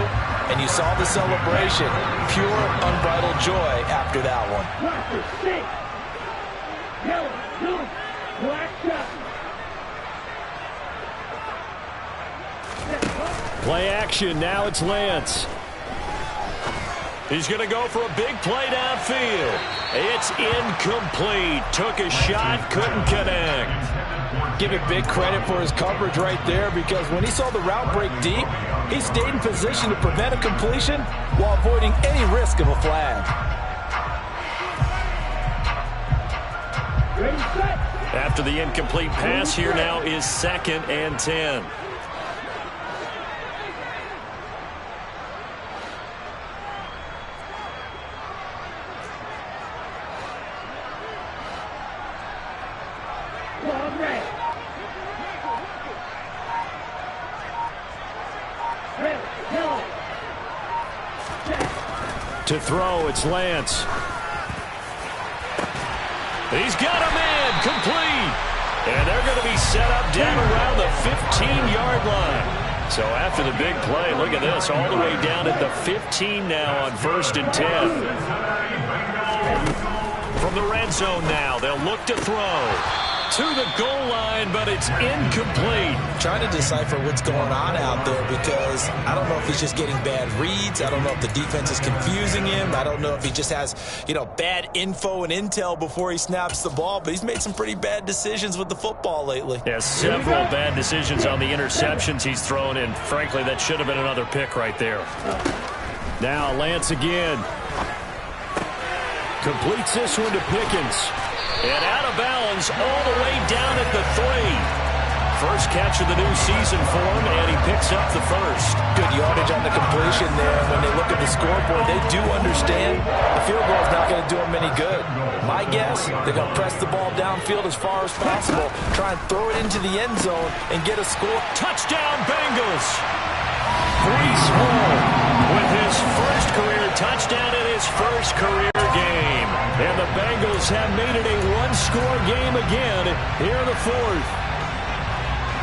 And you saw the celebration. Pure, unbridled joy after that one. Play action. Now it's Lance. He's going to go for a big play downfield. It's incomplete. Took a shot, couldn't connect. Give it big credit for his coverage right there because when he saw the route break deep, he stayed in position to prevent a completion while avoiding any risk of a flag. After the incomplete pass, here now is 2nd and 10. To throw, it's Lance. He's got a man, complete. And they're going to be set up down around the 15-yard line. So after the big play, look at this, all the way down at the 15 now on 1st and 10. From the red zone now, they'll look to throw to the goal line, but it's incomplete. Trying to decipher what's going on out there because I don't know if he's just getting bad reads. I don't know if the defense is confusing him. I don't know if he just has, bad info and intel before he snaps the ball, but he's made some pretty bad decisions with the football lately. Yeah, several bad decisions on the interceptions he's thrown in. Frankly, that should have been another pick right there. Now Lance again. Completes this one to Pickens. And out of bounds all the way down at the 3. First catch of the new season for him, and he picks up the first. Good yardage on the completion there. When they look at the scoreboard, they do understand the field goal is not going to do them any good. My guess, they're going to press the ball downfield as far as possible, try and throw it into the end zone and get a score. Touchdown, Bengals! Breece Hall with his first career touchdown in his first career game. And the Bengals have made it a one-score game again here in the 4th.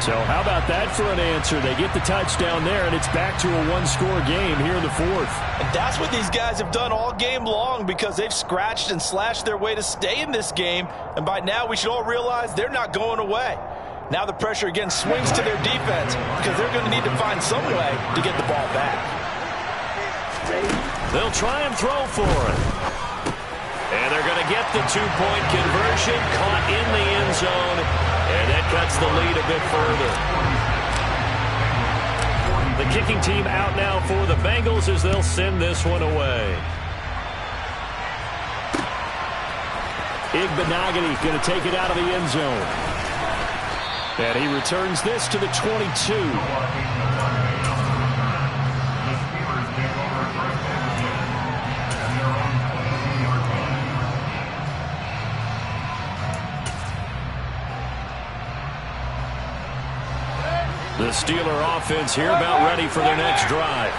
So how about that for an answer? They get the touchdown there, and it's back to a one-score game here in the 4th. And that's what these guys have done all game long because they've scratched and slashed their way to stay in this game. And by now, we should all realize they're not going away. Now the pressure again swings to their defense because they're going to need to find some way to get the ball back. They'll try and throw for it. And they're going to get the two-point conversion, caught in the end zone, and that cuts the lead a bit further. The kicking team out now for the Bengals as they'll send this one away. Igbenogany going to take it out of the end zone. And he returns this to the 22. The Steeler offense here about ready for their next drive.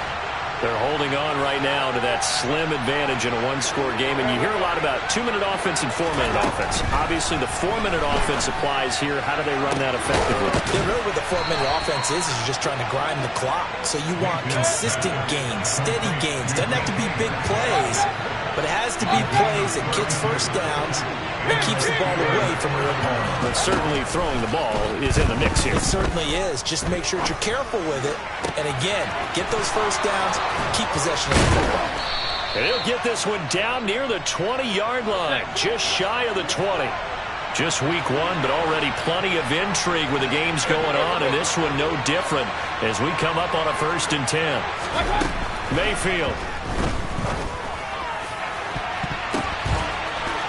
They're holding on right now to that slim advantage in a one-score game. And you hear a lot about 2-minute offense and 4-minute offense. Obviously, the 4-minute offense applies here. How do they run that effectively? Yeah, really what the 4-minute offense is you're just trying to grind the clock. So you want consistent gains, steady gains. Doesn't have to be big plays, but it has to be plays that gets first downs and keeps the ball away from your opponent. But certainly throwing the ball is in the mix here. It certainly is. Just make sure that you're careful with it. And again, get those first downs, keep possession of the football. And he'll get this one down near the 20-yard line, just shy of the 20. Just week 1, but already plenty of intrigue with the games going on, and this one no different as we come up on a 1st and 10. Mayfield.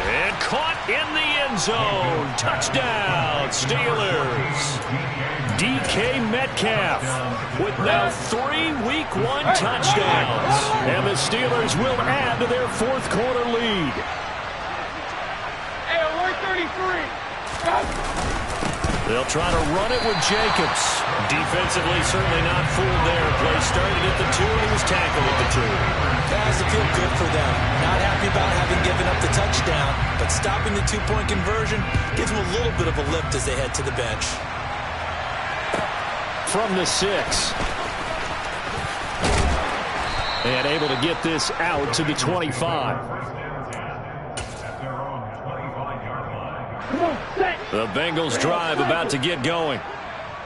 And caught in the end zone. Touchdown, Steelers. DK Metcalf with now 3 week 1 touchdowns. And the Steelers will add to their 4th quarter lead. Hey, we're 33. They'll try to run it with Jacobs. Defensively, certainly not fooled there. Play started at the 2, and he was tackled at the 2. That has to feel good for them. Not happy about having given up the touchdown, but stopping the 2-point conversion gives them a little bit of a lift as they head to the bench. From the 6. And able to get this out to the 25. The Bengals drive about to get going.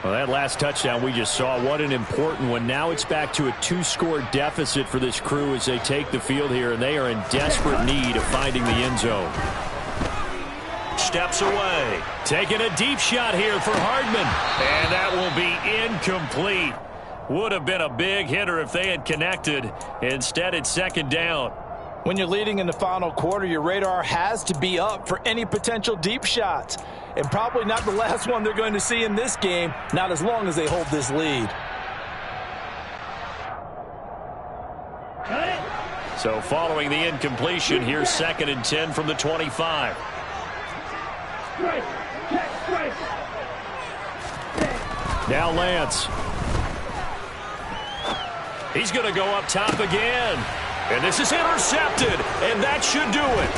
Well, that last touchdown we just saw, what an important one. Now it's back to a 2-score deficit for this crew as they take the field here, and they are in desperate need of finding the end zone. Steps away. Taking a deep shot here for Hardman. And that will be incomplete. Would have been a big hitter if they had connected. Instead, it's 2nd down. When you're leading in the final quarter, your radar has to be up for any potential deep shots. And probably not the last one they're going to see in this game, not as long as they hold this lead. So following the incompletion, here's 2nd and 10 from the 25. Now Lance. He's going to go up top again. And this is intercepted, and that should do it.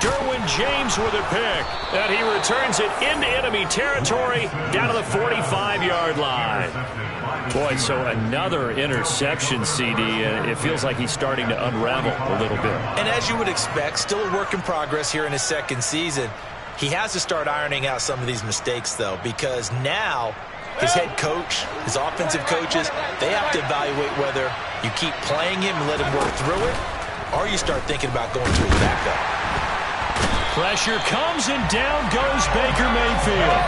Derwin James with a pick. And he returns it into enemy territory down to the 45-yard line. Boy, so another interception, CD. It feels like he's starting to unravel a little bit. And as you would expect, still a work in progress here in his second season. He has to start ironing out some of these mistakes, though, because now his head coach, his offensive coaches, they have to evaluate whether you keep playing him and let him work through it, or you start thinking about going to his backup. Pressure comes, and down goes Baker Mayfield.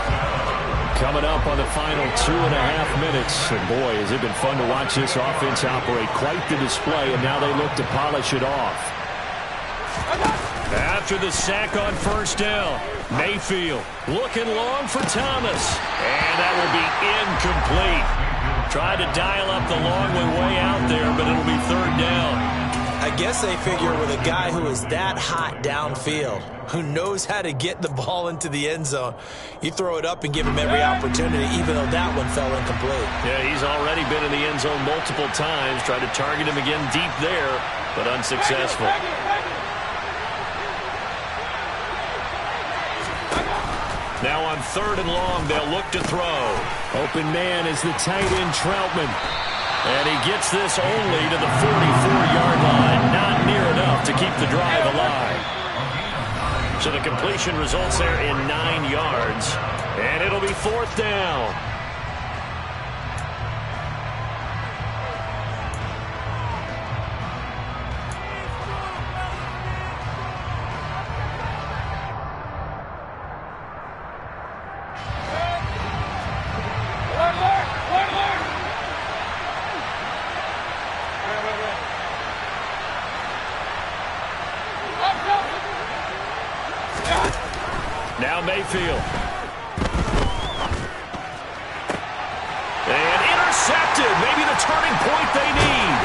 Coming up on the final 2.5 minutes. And boy, has it been fun to watch this offense operate. Quite the display, and now they look to polish it off. After the sack on first down, Mayfield looking long for Thomas. And that will be incomplete. Tried to dial up the long way out there, but it'll be third down. I guess they figure with a guy who is that hot downfield, who knows how to get the ball into the end zone, you throw it up and give him every opportunity, even though that one fell incomplete. Yeah, he's already been in the end zone multiple times. Tried to target him again deep there, but unsuccessful. Now on third and long, they'll look to throw. Open man is the tight end Troutman. And he gets this only to the 44-yard line. Not near enough to keep the drive alive. So the completion results there in 9 yards. And it'll be fourth down. Now Mayfield. And intercepted. Maybe the turning point they need.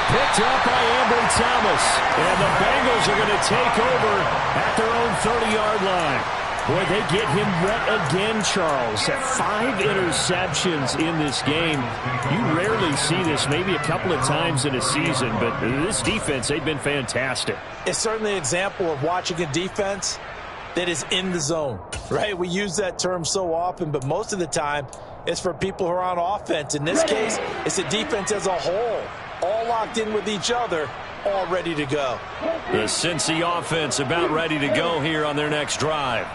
Picked up by Ambry Thomas. And the Bengals are going to take over at their own 30-yard line. Boy, they get him wet again, Charles. 5 interceptions in this game. You rarely see this, maybe a couple of times in a season, but this defense, they've been fantastic. It's certainly an example of watching a defense that is in the zone, right? We use that term so often, but most of the time it's for people who are on offense. In this case, it's the defense as a whole, all locked in with each other, all ready to go. The Cincy offense about ready to go here on their next drive.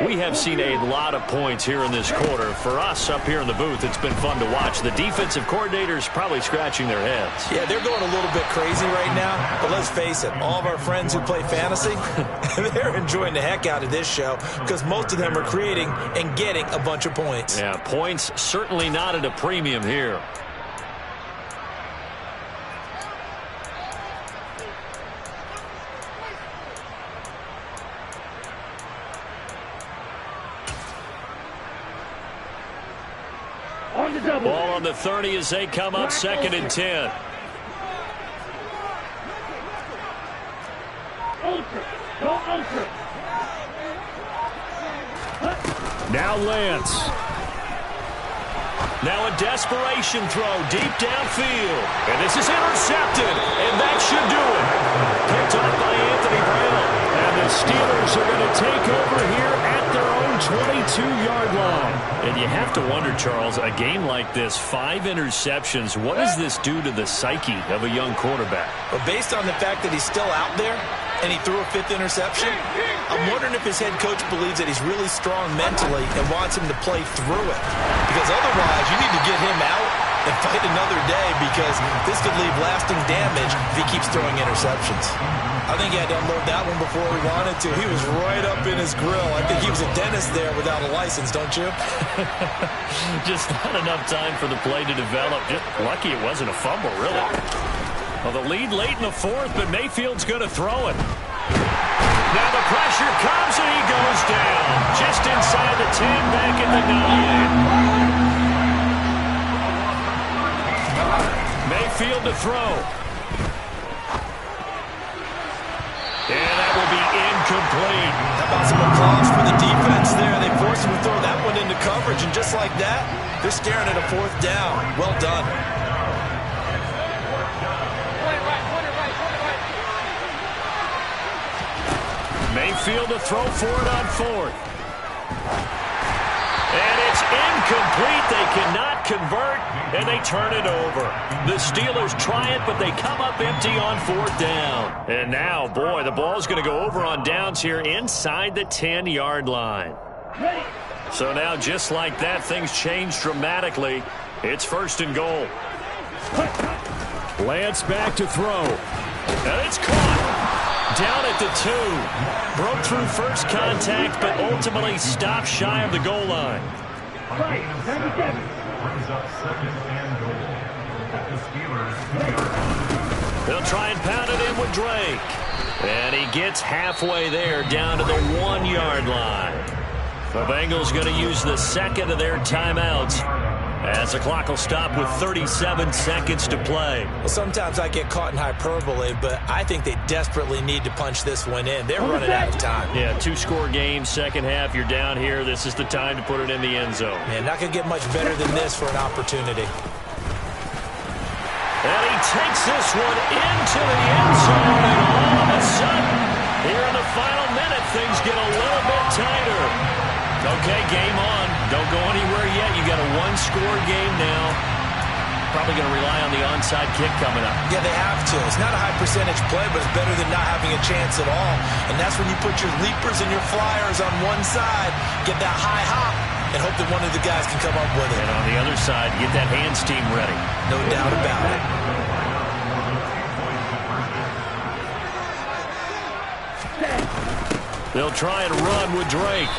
We have seen a lot of points here in this quarter. For us up here in the booth, it's been fun to watch. The defensive coordinators probably scratching their heads. Yeah, they're going a little bit crazy right now, but let's face it, all of our friends who play fantasy, they're enjoying the heck out of this show because most of them are creating and getting a bunch of points. Yeah, points certainly not at a premium here. Ball on the 30 as they come up, 2nd and 10. Now Lance. Now a desperation throw deep downfield. And this is intercepted. And that should do it. Picked up by Anthony Brown. And the Steelers are going to take over here at their own 22-yard line. And you have to wonder, Charles, a game like this, 5 interceptions, what does this do to the psyche of a young quarterback? But based on the fact that he's still out there and he threw a 5th interception, I'm wondering if his head coach believes that he's really strong mentally and wants him to play through it. Because otherwise, you need to get him out and fight another day because this could leave lasting damage if he keeps throwing interceptions. I think he had to unload that one before he wanted to. He was right up in his grill. I think he was a dentist there without a license, don't you? Just not enough time for the play to develop. Just lucky it wasn't a fumble, really. Well, the lead late in the 4th, but Mayfield's going to throw it. Now the pressure comes and he goes down. Just inside the 10, back at the 9. Mayfield to throw. And that will be incomplete. How about some applause for the defense there? They forced him to throw that one into coverage, and just like that, they're staring at a 4th down. Well done. Mayfield to throw for it on fourth. And it's incomplete. They cannot convert, and they turn it over. The Steelers try it, but they come up empty on fourth down. And now, boy, the ball's going to go over on downs here inside the 10-yard line. So now, just like that, things change dramatically. It's first and goal. Lance back to throw. And it's caught. Down at the 2. Broke through first contact, but ultimately stopped shy of the goal line. Brings up second and goal at the Steelers' 2-yard line. They'll try and pound it in with Drake. And he gets halfway there, down to the 1-yard line. The Bengals going to use the second of their timeouts, as the clock will stop with 37 seconds to play. Well, sometimes I get caught in hyperbole, but I think they desperately need to punch this one in. They're running out of time. Yeah, 2-score game, second half, you're down here. This is the time to put it in the end zone. Man, not going to get much better than this for an opportunity. And he takes this one into the end zone, and all of a sudden, here in the final minute, things get a little bit tighter. Okay, game on. Don't go anywhere yet. You got a 1-score game now. Probably going to rely on the onside kick coming up. Yeah, they have to. It's not a high percentage play, but it's better than not having a chance at all. And that's when you put your leapers and your flyers on one side, get that high hop, and hope that one of the guys can come up with it. And on the other side, get that hands team ready. No doubt about it. They'll try and run with Drake.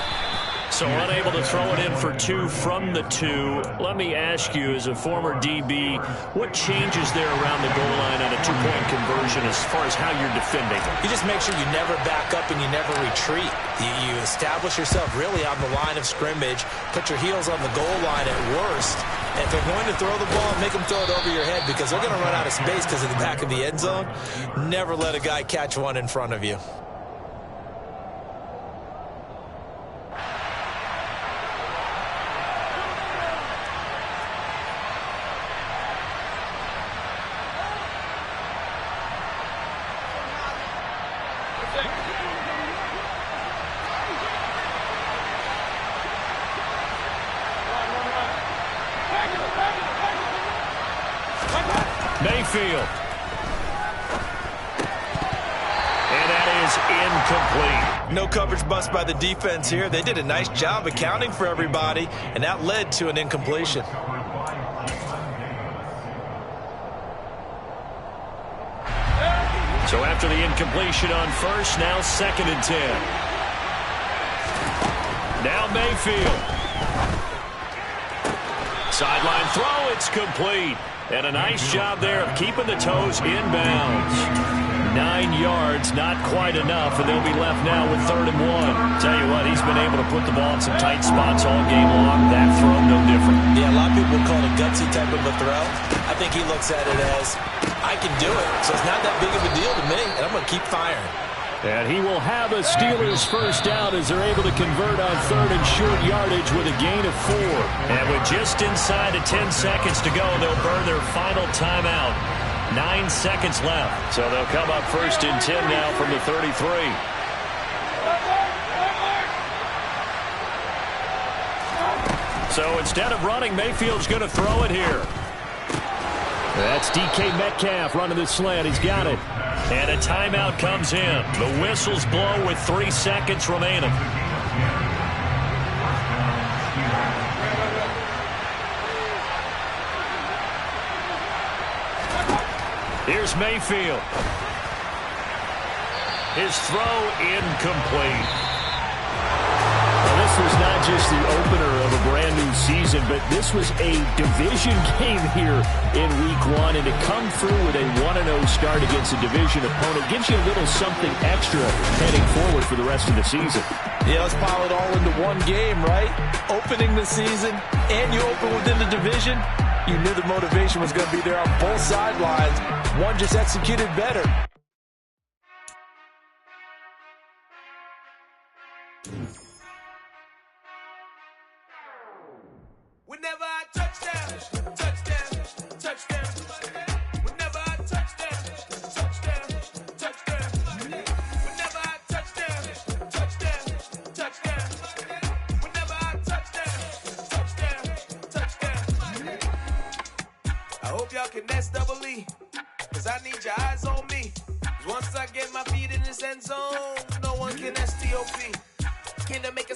So unable to throw it in for 2 from the 2. Let me ask you, as a former DB, what changes there around the goal line on a 2-point conversion as far as how you're defending? You just make sure you never back up and you never retreat. You establish yourself really on the line of scrimmage, put your heels on the goal line at worst. And if they're going to throw the ball, make them throw it over your head, because they're going to run out of space because of the back of the end zone. Never let a guy catch one in front of you. Mayfield. And that is incomplete. No coverage bust by the defense here. They did a nice job accounting for everybody, and that led to an incompletion. So after the incompletion on first, now 2nd and 10. Now Mayfield. Sideline throw, it's complete. And a nice job there of keeping the toes inbounds. 9 yards, not quite enough, and they'll be left now with 3rd and 1. Tell you what, he's been able to put the ball in some tight spots all game long. That throw, no different. Yeah, a lot of people would call it a gutsy type of a throw. I think he looks at it as, I can do it, so it's not that big of a deal to me, and I'm going to keep firing. And he will have a Steelers first down as they're able to convert on 3rd and short yardage with a gain of 4. And with just inside of 10 seconds to go, they'll burn their final timeout. 9 seconds left. So they'll come up 1st and 10 now from the 33. So instead of running, Mayfield's going to throw it here. That's DK Metcalf running the slant. He's got it. And a timeout comes in. The whistles blow with 3 seconds remaining. Here's Mayfield. His throw incomplete. This was not just the opener of a brand new season, but this was a division game here in week 1, and to come through with a 1-0 start against a division opponent gives you a little something extra heading forward for the rest of the season. Yeah, let's pile it all into one game, right? Opening the season, and you open within the division. You knew the motivation was going to be there on both sidelines. One just executed better. Whenever I touchdown, touchdown, touchdown. Whenever I touchdown, touchdown, touchdown. Whenever I touchdown, touchdown, touchdown. y'all can S-double-E. Cause I need your eyes on me. Cause once I get my feet in this end zone, no one can STOP. Came to make a